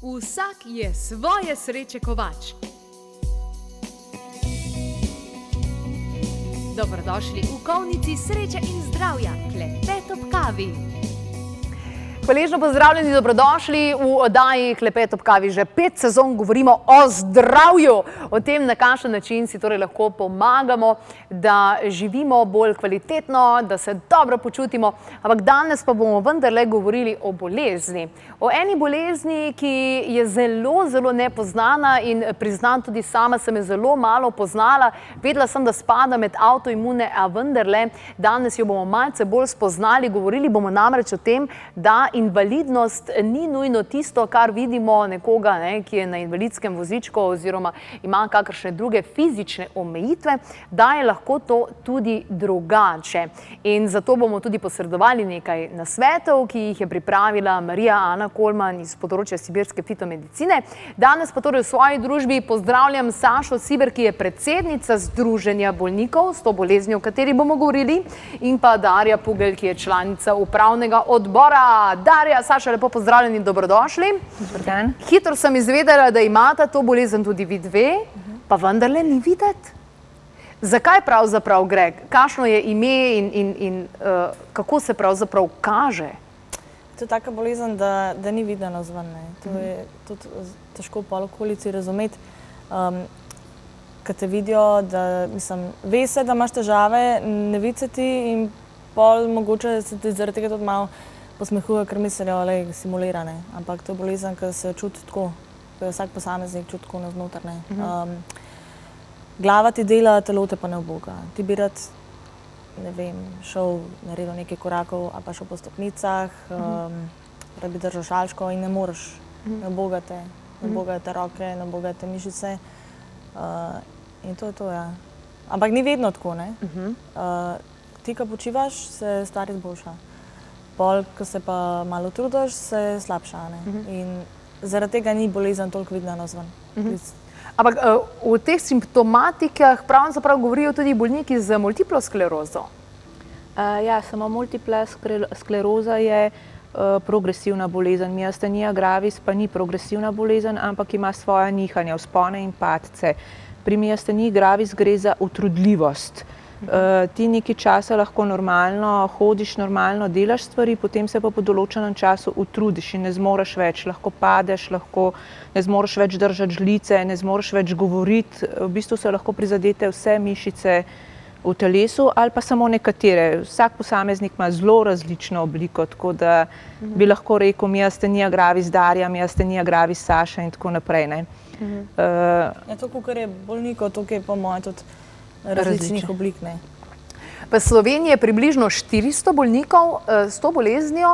Vsak je svoje sreče kovač. Dobrodošli v Kovnici sreče in zdravja, Klepet ob kavi. Hvaležno pozdravljeni, dobrodošli v oddaji Klepet ob kavi. Že 5 sezon govorimo o zdravju, o tem, na kakšen način si torej lahko pomagamo, da živimo bolj kvalitetno, da se dobro počutimo. Ampak danes pa bomo vendarle govorili o bolezni. O eni bolezni, ki je zelo, zelo nepoznana in priznam, tudi sama sem je zelo malo poznala. Vedela sem, da spada med avtoimune, a vendarle danes jo bomo malce bolj spoznali. Govorili bomo namreč o tem, da invalidnost ni nujno tisto, kar vidimo nekoga, ki je na invalidskem vozičku oziroma ima kakršne druge fizične omejitve, da je lahko to tudi drugače. In zato bomo tudi posredovali nekaj nasvetov, ki jih je pripravila Marija Ana Kolman iz področja sibirske fitomedicine. Danes pa torej v svoji družbi pozdravljam Sašo Siber, ki je predsednica Združenja bolnikov s to boleznijo, o kateri bomo govorili, in pa Darja Pugelj, ki je članica upravnega odbora. Darja, Saša, lepo pozdravljeni in dobrodošli. Dober dan. Hitro sem izvedela, da imata to bolezen tudi vi dve, pa vendarle ni videti. Zakaj pravzaprav gre? Kakšno je ime in kako se pravzaprav kaže? To je taka bolezen, da ni videno zven. To je tudi težko po okolici razumeti. Ko te vidijo, da, mislim, ve se, da imaš težave, ne vidi se ti in pol mogoče se ti zaradi tega tudi malo posmehuje, ker mislijo, da je simulirane. Ampak to je bolezen, ki se čuti tako, ko je vsak posameznik čuti tako navznoter. Glava ti dela, telo te pa ne uboga. Ti bi rad, ne vem, šel, naredil nekaj korakov, ali pa šel po stopnicah, rad bi držal šalčko in ne moreš. Ne uboga te roke, ne uboga te mišice. In to je to, ja. Ampak ni vedno tako, ne. Ti, ko počivaš, se stvar izboljša. Pol, ko se pa malo trudiš, se slabša. In zaradi tega ni bolezen toliko vidna navzven. Ampak v teh simptomatikah pravzaprav govorijo tudi bolniki z multiplo sklerozo. Ja, samo multipla skleroza je progresivna bolezen. Miastenija gravis pa ni progresivna bolezen, ampak ima svoja nihanja, vzpone in padce. Pri miasteniji gravis gre za utrudljivost. Ti nekaj časa lahko normalno hodiš, normalno delaš stvari, potem se pa po določenem času utrudiš in ne zmoreš več. Lahko padeš, lahko ne zmoreš več držati žlice, ne zmoreš več govoriti. V bistvu so lahko prizadete vse mišice v telesu ali pa samo nekatere. Vsak posameznik ima zelo različno obliko, tako da bi lahko rekel miastenija gravis Darja, miastenija gravis Saša in tako naprej. To, kakor je bolnikov, tukaj po moje tudi različnih oblik. V Sloveniji je približno 400 bolnikov s to boleznijo.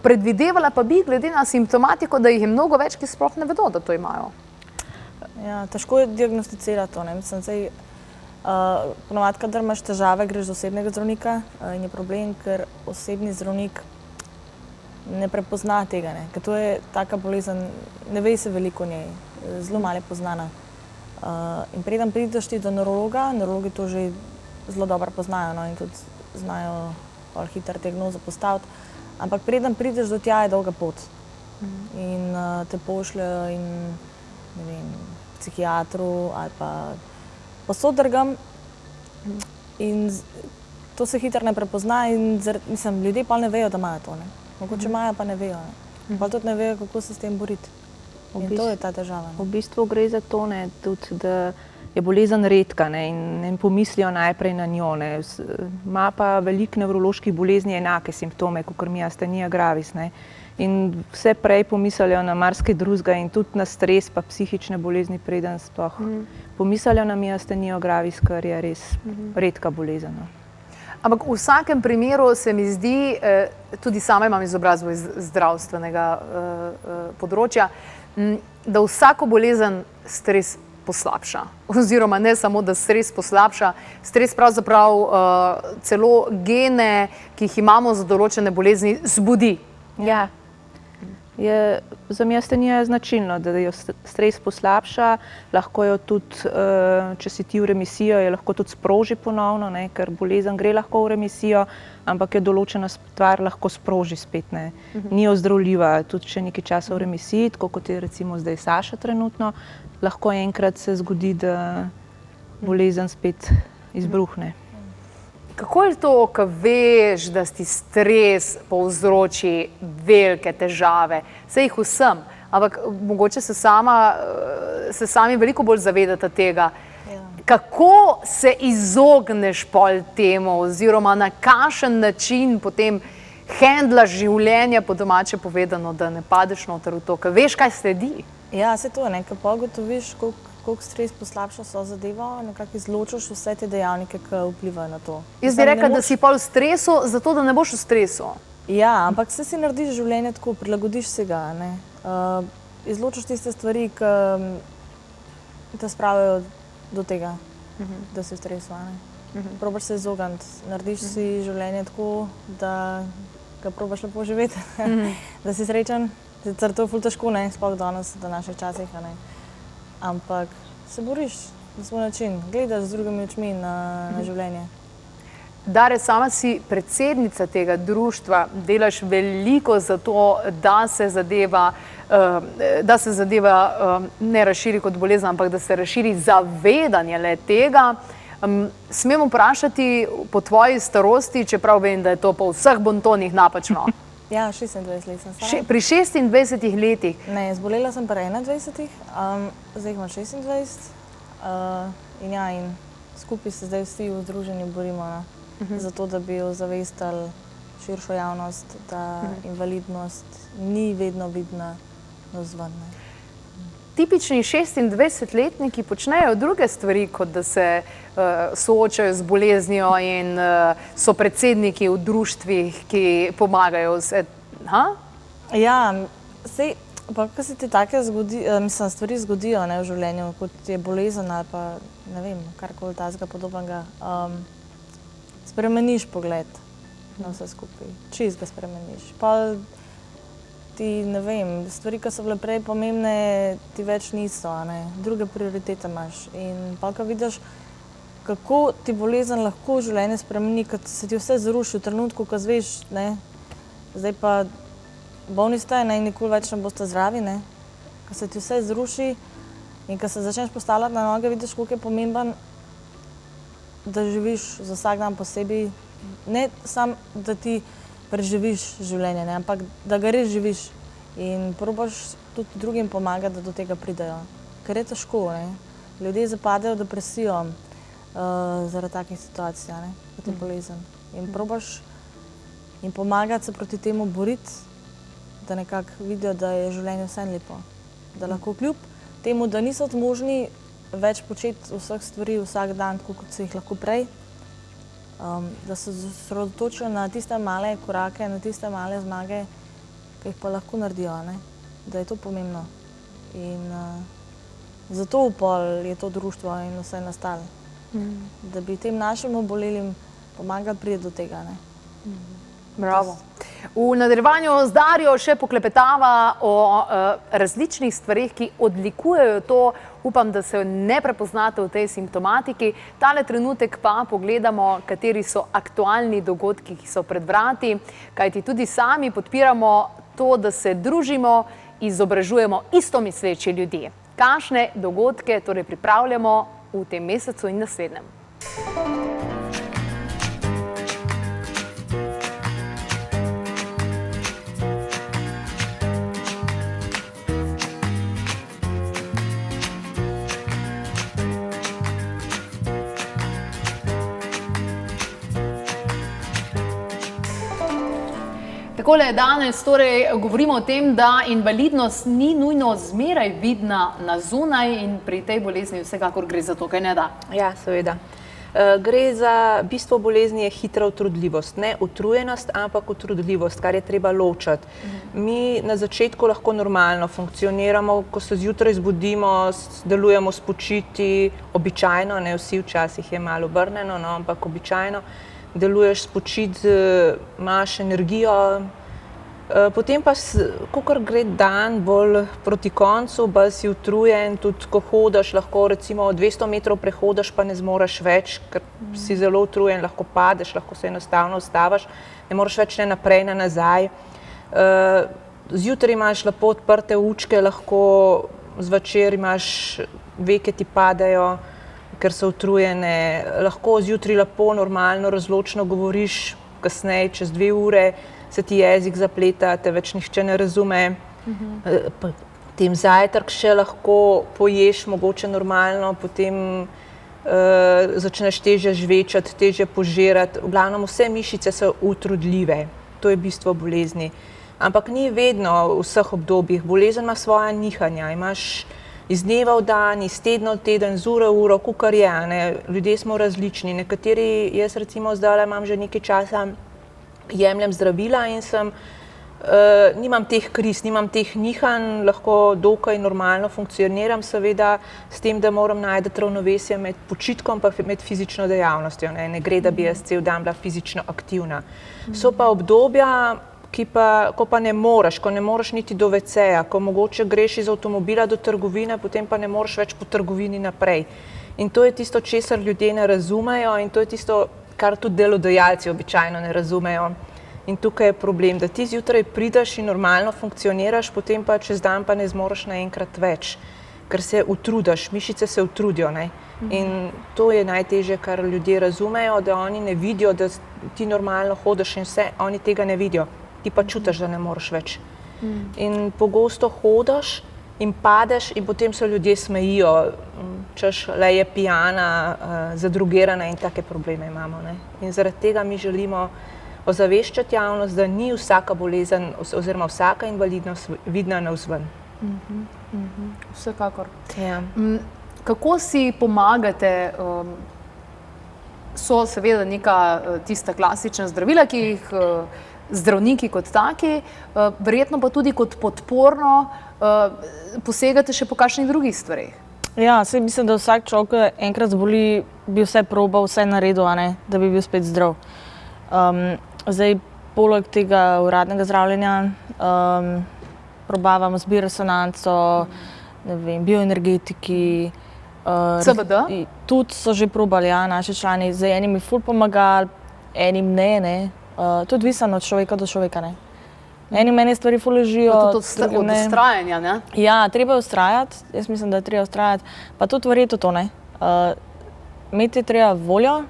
Predvidevala pa bi, glede na simptomatiko, da jih je mnogo več, ki sploh ne vedo, da to imajo. Ja, težko je diagnosticirati to. Mislim, ponovadi, kadar imaš težave, greš do osebnega zdravnika in je problem, ker osebni zdravnik ne prepozna tega. Ker to je taka bolezen, ne ve se veliko o njej, zelo malo je poznana. In preden prideš ti do neurologa, neurologi to že zelo dobro poznajo in tudi znajo hitro diagnozo postaviti. Ampak preden prideš do tja, je dolga pot. In te pošljejo in, ne vem, psihiatru ali pa povsod drugam. In to se hitro ne prepozna in mislim, ljudje pa ne vejo, da imajo to. Mogoče imajo, pa ne vejo. Pa tudi ne vejo, kako se s tem boriti. In to je ta težava. V bistvu gre za to, tudi, da je bolezen redka in ne pomislijo najprej na njo. Ima pa veliko nevroloških bolezni enake simptome, kot miastenija gravis. In vse prej pomislijo na marsikaj drugega in tudi na stres pa psihične bolezni, preden sploh pomislijo na miastenijo gravis, kar je res redka bolezen. Ampak v vsakem primeru se mi zdi, tudi sama imam izobrazbo iz zdravstvenega področja, da vsako bolezen stres poslabša. Oziroma ne samo, da stres poslabša, stres pravzaprav celo gene, ki jih imamo za določene bolezni, zbudi. Ja. Za miastenija je značilno, da jo stres poslabša, lahko jo tudi, če si ti v remisijo, jo lahko tudi sproži ponovno, ne, ker bolezen gre lahko v remisijo, ampak je določena stvar lahko sproži spet, ne. Ni ozdravljiva, tudi če nekaj časa v remisiji, tako kot je recimo zdaj Saša trenutno, lahko enkrat se zgodi, da bolezen spet izbruhne. Kako je to, ko veš, da ti stres povzroči velike težave? Saj jih vsem, ampak mogoče se sami veliko bolj zavedate tega. Kako se izogneš pol temu oziroma na kakšen način potem handlaš življenje, po domače povedano, da ne padeš noter v to, ko veš, kaj sledi? Ja, se to je, ko pa ugotoviš, koliko stres poslabša so zadevo, nekako izločiš vse te dejavnike, ki vplivajo na to. Jaz bi rekla, da si pol v stresu, zato da ne boš v stresu. Ja, ampak se si narediš življenje tako, prilagodiš se ga, ne. Izločiš tiste stvari, ki te spravijo do tega, da si v stresu, ne. Probaš se izogniti, narediš si življenje tako, da ga probaš lepo živeti, da si srečen. Sicer to je ful težko, ne, sploh danes, v današnjih časih, ne. Ampak se boriš na svoj način, gledaš z drugimi očmi na življenje. Dare, sama si predsednica tega društva, delaš veliko za to, da se zadeva ne razširi kot bolezen, ampak da se razširi zavedanje le tega. Smem vprašati po tvoji starosti, čeprav vem, da je to po vseh bontonih napačno. Ja, 26 let sem stara. Pri 26 letih? Ne, zbolela sem pri 21, zdaj imam 26 in skupaj se zdaj vsi v združenju borimo za to, da bi ozavestili širšo javnost, da invalidnost ni vedno vidna navzven. Tipični 26-letniki počnejo druge stvari, kot da se soočajo z boleznijo in so predsedniki v društvih, ki pomagajo vse. Ja, sej, pa ko se ti take stvari zgodijo v življenju, kot je bolezen ali pa, ne vem, karkoli takega podobnega, spremeniš pogled na vse skupaj, čisto ga spremeniš. Pa ti, ne vem, stvari, ki so bile prej pomembne, ti več niso, druge prioritete imaš. In pa, ko vidiš, kako ti bolezen lahko življenje spremeni, ko se ti vse zruši v trenutku, ko zveš, zdaj pa bolni ste, nikoli več ne boste zdravi, ko se ti vse zruši in ko se začneš postavljati na noge, vidiš, koliko je pomemben, da živiš za vsak dan posebej, ne samo, da ti preživiš življenje, ampak da ga res živiš in probaš tudi drugim pomagati, da do tega pridejo. Ker je težko, ljudje zapadejo v depresijo zaradi takih situacij, kot je bolezen. In probaš jim pomagati se proti temu boriti, da nekako vidijo, da je življenje vseeno lepo. Da lahko kljub temu, da niso zmožni več početi vseh stvari vsak dan, tako kot so jih lahko prej, da se osredotočijo na tiste male korake, na tiste male zmage, ki jih pa lahko naredijo, da je to pomembno. In zato je to društvo in vse nastalo, da bi tem našim obolelim pomagali priti do tega. Bravo. V nadaljevanju z Darjo še poklepetava o različnih stvarih, ki odlikujejo to. Upam, da se ne prepoznate v tej simptomatiki. Tale trenutek pa pogledamo, kateri so aktualni dogodki, ki so pred vrati, kajti tudi sami podpiramo to, da se družimo, izobražujemo istomisleči ljudje. Kakšne dogodke torej pripravljamo v tem mesecu in naslednjem? Takole danes torej govorimo o tem, da invalidnost ni nujno zmeraj vidna na zunaj in pri tej bolezni vsekakor gre za to, kaj ne da. Ja, seveda. Gre za bistvo bolezni je hitra utrudljivost, ne utrujenost, ampak utrudljivost, kar je treba ločiti. Mi na začetku lahko normalno funkcioniramo, ko se zjutraj zbudimo, delujemo spočiti, običajno, ne vsi, včasih je malo obrnjeno, ampak običajno deluješ spočit, imaš energijo, Potem pa, kakor gre dan bolj proti koncu, bolj si utrujen, tudi ko hodiš, lahko recimo 200 metrov prehodiš, pa ne zmoreš več, ker si zelo utrujen, lahko padeš, lahko se enostavno ustaviš, ne moreš več ne naprej, ne nazaj. Zjutraj imaš lepo odprte učke, lahko zvečer imaš veke ti padajo, ker so utrujene, lahko zjutraj lepo, normalno, razločno govoriš, kasneje, čez 2 ure, se ti jezik zapleta, te več nihče ne razume. Potem zajtrk še lahko poješ, mogoče normalno, potem začneš težje žvečati, težje požirati. V glavnem vse mišice so utrudljive, to je bistvo bolezni. Ampak ni vedno v vseh obdobjih, bolezen ima svoja nihanja, imaš iz dneva v dan, iz tedna v teden, z ure v uro, kakor je, ne? Ljudje smo različni, nekateri, jaz recimo zdaj imam že nekaj časa, jemljem zdravila in nimam teh kriz, nimam teh nihanj, lahko dokaj normalno funkcioniram, seveda s tem, da moram najti ravnovesje med počitkom pa med fizično dejavnostjo. Ne gre, da bi jaz cel dan bila fizično aktivna. So pa obdobja, ko pa ne moreš, ko ne moreš niti do WC-ja, ko mogoče greš iz avtomobila do trgovine, potem pa ne moreš več po trgovini naprej. In to je tisto, česar ljudje ne razumejo in to je tisto, kar tudi delodajalci običajno ne razumejo. In tukaj je problem, da ti zjutraj prideš in normalno funkcioniraš, potem pa čez dan pa ne zmoreš naenkrat več, ker se utrudiš, mišice se utrudijo. Ne? In to je najtežje, kar ljudje razumejo, da oni ne vidijo, da ti normalno hodiš in vse, oni tega ne vidijo. Ti pa čutiš, da ne moreš več. In pogosto hodiš in padeš in potem se ljudje smejijo, češ, le je pijana, zadrugirana in take probleme imamo. Ne? In zaradi tega mi želimo ozaveščati javnost, da ni vsaka bolezen oziroma vsaka invalidnost vidna navzven. Vsekakor. Ja. Kako si pomagate? So seveda neka tista klasična zdravila, ki jih zdravniki kot taki, verjetno pa tudi kot podporno posegate še po kakšnih drugih stvareh. Ja, saj mislim, da vsak človek enkrat zboli, bi vse probal, vse naredil, da bi bil spet zdrav. Zdaj, poleg tega uradnega zdravljenja, probavamo z bioresonanco, bioenergetiki. CBD? Tudi so že probali, ja, naši člani. Zdaj, enim je ful pomagal, enim ne. To je odvisno od človeka do človeka, ne. Enim meni stvari ful ležijo. Od vztrajanja, ne? Ja, treba je vztrajati. Jaz mislim, da je treba vztrajati. Pa tudi verjetno to, ne. Imeti je treba voljo,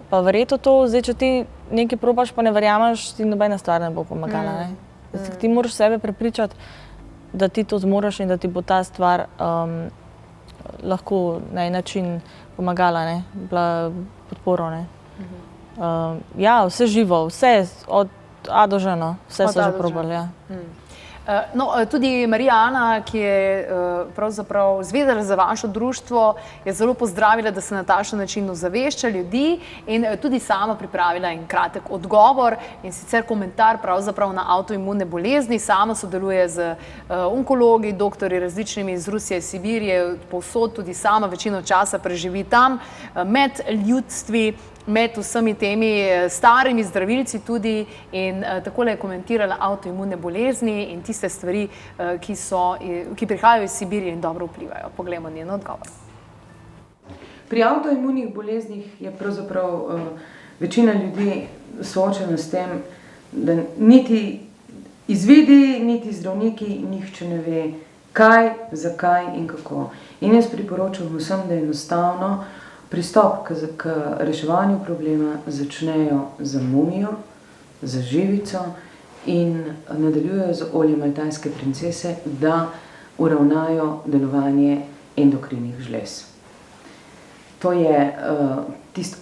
pa verjetno to. Zdaj, če ti nekaj probaš, pa ne verjameš, ti nobena stvar ne bo pomagala, ne. Ti moraš sebe prepričati, da ti to zmoreš in da ti bo ta stvar lahko na en način pomagala, ne. Bila podporo, ne. Ja, vse živo, vse od A do Ž, vse so že probali, ja. No, tudi Marija Ana, ki je pravzaprav zvedela za vašo društvo, je zelo pozdravila, da se na takšen način ozavešča ljudi in tudi sama pripravila en kratek odgovor in sicer komentar pravzaprav na avtoimune bolezni. Sama sodeluje z onkologi, doktorji različnimi iz Rusije, Sibirije, povsod, tudi sama večino časa preživi tam, med ljudstvi, med vsemi temi starimi zdravilci tudi in takole je komentirala avtoimune bolezni in tiste stvari, ki prihajajo iz Sibirije in dobro vplivajo. Poglejmo njen odgovor. Pri avtoimunih boleznih je pravzaprav večina ljudi soočena s tem, da niti izvidi, niti zdravniki, nihče ne ve kaj, zakaj in kako. In jaz priporočam vsem, da enostavno pristop k reševanju problema začnejo z mumijo, z živico in nadaljujejo z oljem maltajske princese, da uravnajo delovanje endokrinih žlez. To je tisti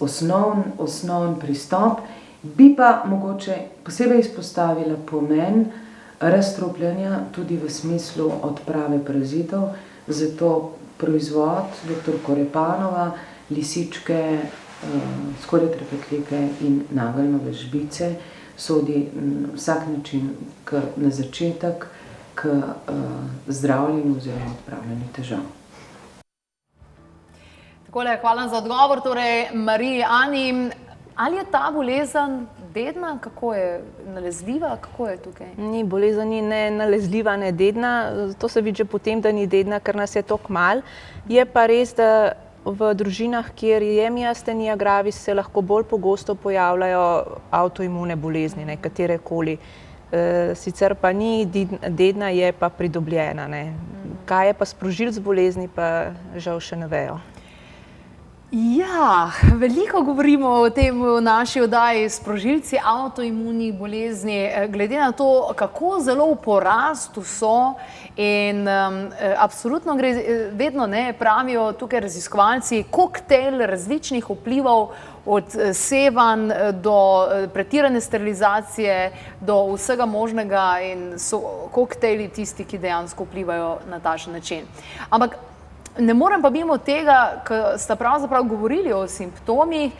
osnovni pristop. Bi pa mogoče posebej izpostavila pomen razstrupljanja tudi v smislu odprave parazitov, zato proizvod dr. Korepanova, lisičke, skorje trepetlike in nageljnove žbice sodi vsak način na začetek k zdravljenju oziroma odpravljanju težav. Takole, hvala za odgovor. Torej, Mariji Ani, ali je ta bolezen dedna, kako je nalezljiva, kako je tukaj? Ni bolezen, ni ne nalezljiva, ne dedna. To se vidi že potem, da ni dedna, ker nas je toliko malo. Je pa res, da v družinah, kjer je miastenia gravis, se lahko bolj pogosto pojavljajo avtoimune bolezni, katerekoli. Sicer pa ni dedna, je pa pridobljena. Kaj je pa sprožilec bolezni, pa žal še ne vejo. Ja, veliko govorimo o tem v naši oddaji sprožilci avtoimunih bolezni, glede na to, kako zelo v porastu so in absolutno gre, vedno pravijo tukaj raziskovalci, koktejl različnih vplivov od sevanj do pretirane sterilizacije, do vsega možnega in so koktejli tisti, ki dejansko vplivajo na takšen način. Ampak ne morem pa mimo tega, ker sta pravzaprav govorili o simptomih,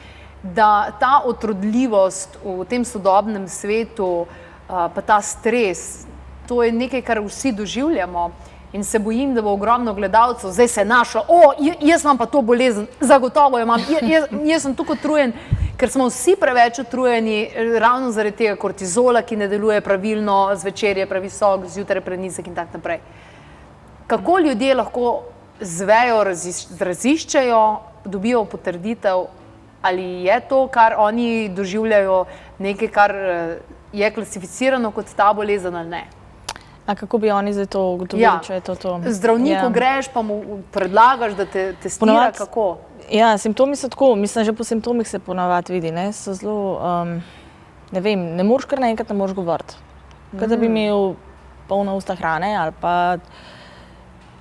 da ta otrudljivost v tem sodobnem svetu, pa ta stres, to je nekaj, kar vsi doživljamo in se bojim, da bo ogromno gledalcev, zdaj se je našlo, jaz imam pa to bolezen, zagotovo jo imam, jaz sem tukaj utrujen, ker smo vsi preveč utrujeni ravno zaradi tega kortizola, ki ne deluje pravilno, zvečer je previsok, zjutraj prenizek in tako naprej. Kako ljudje lahko zvejo, raziščejo, dobijo potrditev, ali je to, kar oni doživljajo, nekaj, kar je klasificirano kot ta bolezen ali ne? A kako bi oni zdaj to ugotovili, če je to? Zdravniku greš, pa mu predlagaš, da te testira, kako? Ja, simptomi so tako, mislim, že po simptomih se ponavadi vidi, so zelo, ne vem, ne moreš kar naenkrat ne moreš govoriti. Kot da bi imel polna usta hrane ali pa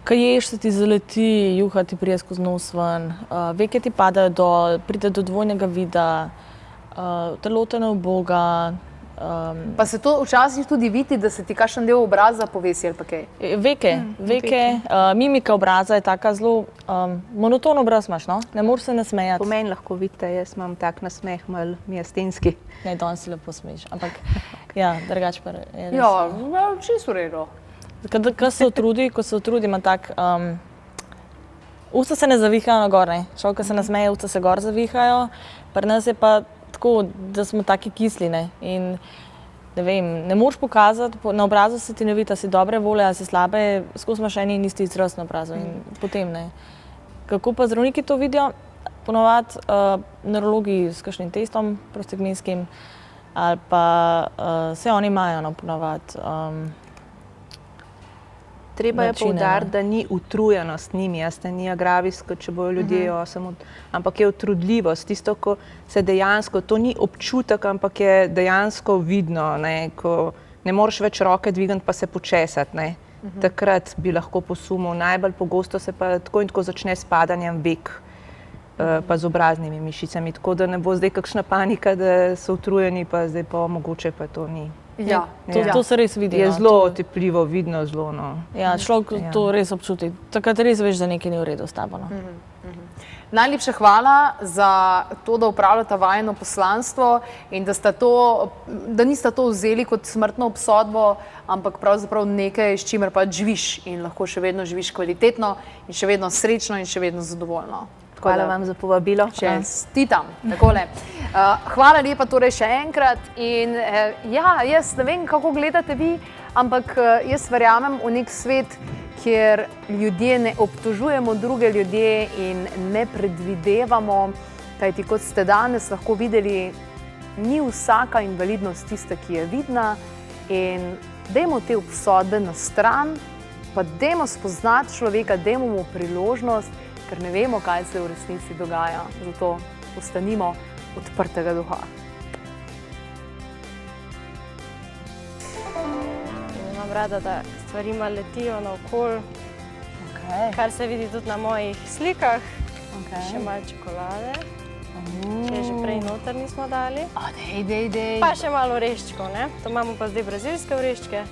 kaj ješ, se ti zaleti, juha ti prije skozi nos ven, veke ti padajo dol, pride do dvojnega vida, telo te ne uboga. Pa se to včasih tudi vidi, da se ti kakšen del obraza povesi ali pa kaj? Veke, mimika obraza je taka zelo, monoton obraz imaš, no? Ne moreš se nasmejati. Po meni lahko vidite, jaz imam tak nasmeh, malo miastenski. Ne, danes si lepo smeješ, ampak ja, drugače pa je res. Ja, čisto v redu. Ko se utrudi, ima tak, usta se ne zavihajo na gor, šel, ko se nasmeje, usta se gor zavihajo, pri nas je pa tako, da smo taki kisli, in ne vem, ne moreš pokazati, na obrazu se ti ne vidi, a si dobre volje, a si slabe, skozi imaš en in isti izraz na obrazu in potem ne. Kako pa zdravniki to vidijo? Ponovadi neurologi s kakšnim testom prostegminskim ali pa vse oni imajo, ponovadi. Treba je poudariti, da ni utrujenost, ni miastenia gravis, kot če bojo ljudje, ampak je utrudljivost. Tisto, ko se dejansko, to ni občutek, ampak je dejansko vidno, ko ne moreš več roke dvigati pa se počesati. Takrat bi lahko posumil. Najbolj pogosto se pa tako in tako začne s padanjem vek, pa z obraznimi mišicami. Tako da ne bo zdaj kakšna panika, da so utrujeni, pa zdaj pa mogoče pa to ni. Ja, to se res vidi. Je zelo otepljivo, vidno zelo. Ja, človek to res občuti. Takrat res veš, da nekaj ni v redu s tabo. Najlepša hvala za to, da upravljata vajino poslanstvo in da nista to vzeli kot smrtno obsodbo, ampak pravzaprav nekaj, s čimer pa živiš in lahko še vedno živiš kvalitetno in še vedno srečno in še vedno zadovoljno. Hvala vam za povabilo. Čestitam, takole. Hvala lepa torej še enkrat in ja, jaz ne vem, kako gledate vi, ampak jaz verjamem v nek svet, kjer ljudje ne obtožujemo druge ljudje in ne predvidevamo, kajti kot ste danes lahko videli, ni vsaka invalidnost tista, ki je vidna in dajmo te obsodbe na stran, pa dajmo spoznati človeka, dajmo mu priložnost, ker ne vemo, kaj se v resnici dogaja. Zato ostanimo odprtega duha. Imam rada, da stvari malo letijo naokoli, kar se vidi tudi na mojih slikah. Še malo čokolade, če že prej noter nismo dali. Dej. Pa še malo oreščkov, ne? To imamo pa zdaj brazilske oreščke.